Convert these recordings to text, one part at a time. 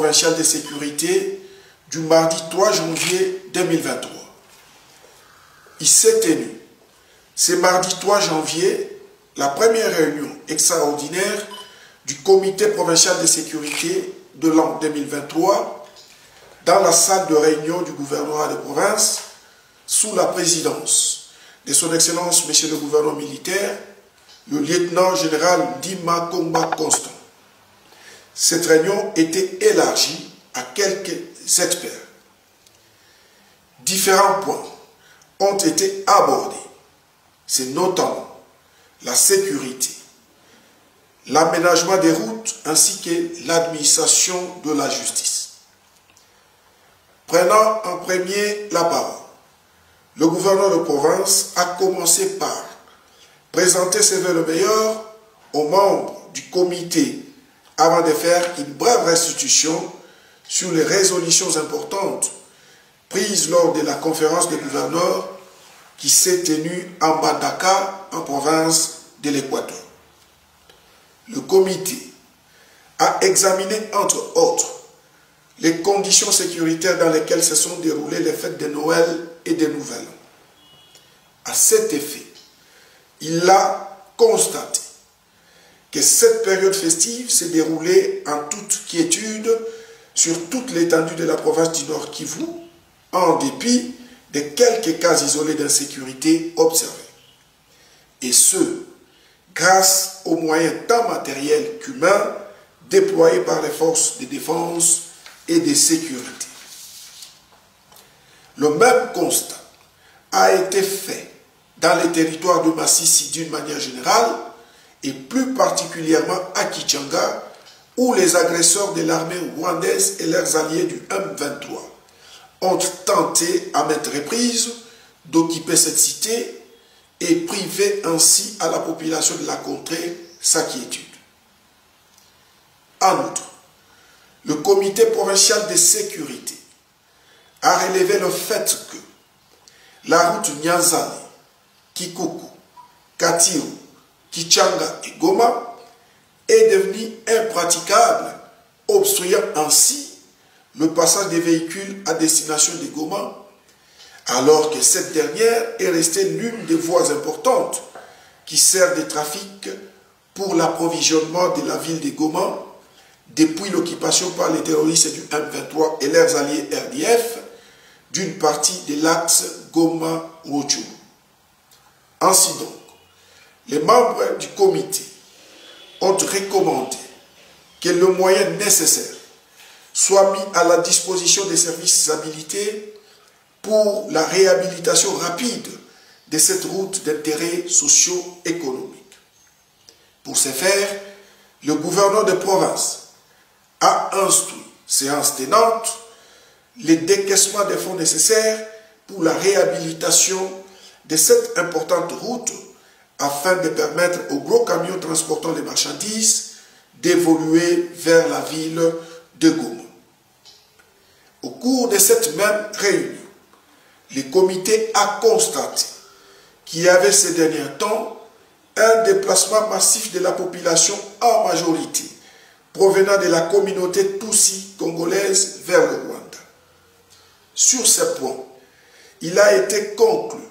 provincial de sécurité du mardi 3 janvier 2023. Il s'est tenu, ce mardi 3 janvier, la première réunion extraordinaire du comité provincial de sécurité de l'an 2023 dans la salle de réunion du gouvernorat de province sous la présidence de son Excellence Monsieur le gouverneur militaire, le lieutenant général Dima Komba Constant. Cette réunion était élargie à quelques experts. Différents points ont été abordés. C'est notamment la sécurité, l'aménagement des routes ainsi que l'administration de la justice. Prenant en premier la parole, le gouverneur de province a commencé par présenter ses vœux le meilleur aux membres du comité avant de faire une brève restitution sur les résolutions importantes prises lors de la conférence des gouverneurs qui s'est tenue en Bandaka, en province de l'Équateur. Le comité a examiné, entre autres, les conditions sécuritaires dans lesquelles se sont déroulées les fêtes de Noël et de Nouvel An. À cet effet, il a constaté que cette période festive s'est déroulée en toute quiétude sur toute l'étendue de la province du Nord Kivu, en dépit de quelques cas isolés d'insécurité observés. Et ce, grâce aux moyens tant matériels qu'humains déployés par les forces de défense et de sécurité. Le même constat a été fait dans les territoires de Massissi d'une manière générale et plus particulièrement à Kichanga, où les agresseurs de l'armée rwandaise et leurs alliés du M23 ont tenté à maintes reprises d'occuper cette cité et priver ainsi à la population de la contrée sa quiétude. En outre, le comité provincial de sécurité a relevé le fait que la route Nyanzale, Kikuku, Katiru, Kichanga et Goma est devenue impraticable, obstruant ainsi le passage des véhicules à destination de Goma, alors que cette dernière est restée l'une des voies importantes qui sert de trafic pour l'approvisionnement de la ville de Goma depuis l'occupation par les terroristes du M23 et leurs alliés RDF d'une partie de l'axe Goma-Rochou. Ainsi donc, les membres du comité ont recommandé que le moyen nécessaire soit mis à la disposition des services habilités pour la réhabilitation rapide de cette route d'intérêt socio-économique. Pour ce faire, le gouverneur de province a instruit, séance tenante, les décaissements des fonds nécessaires pour la réhabilitation de cette importante route afin de permettre aux gros camions transportant les marchandises d'évoluer vers la ville de Goma. Au cours de cette même réunion, le comité a constaté qu'il y avait ces derniers temps un déplacement massif de la population en majorité provenant de la communauté Tutsi congolaise vers le Rwanda. Sur ce point, il a été conclu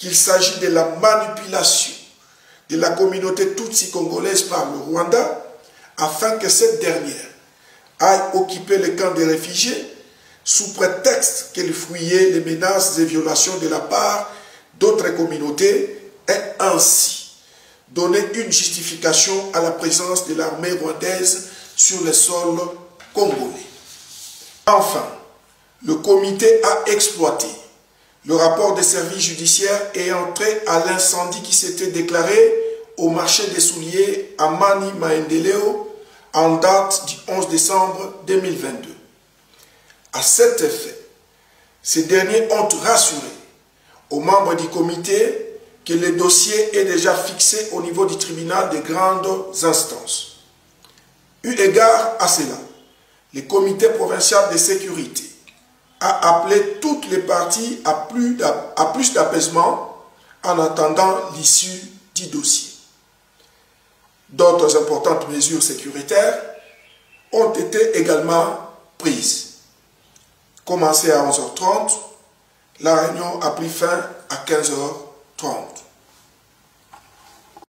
qu'il s'agit de la manipulation de la communauté Tutsi congolaise par le Rwanda afin que cette dernière aille occuper les camps des réfugiés sous prétexte qu'elle fuyait les menaces et violations de la part d'autres communautés et ainsi donner une justification à la présence de l'armée rwandaise sur le sol congolais. Enfin, le comité a exploité le rapport des services judiciaires ayant trait à l'incendie qui s'était déclaré au marché des souliers à Mani Maendeleo en date du 11 décembre 2022. À cet effet, ces derniers ont rassuré aux membres du comité que le dossier est déjà fixé au niveau du tribunal de grandes instances. Eu égard à cela, le comité provincial de sécurité a appelé toutes les parties à plus d'apaisement en attendant l'issue du dossier. D'autres importantes mesures sécuritaires ont été également prises. Commencé à 11h30, la réunion a pris fin à 15h30.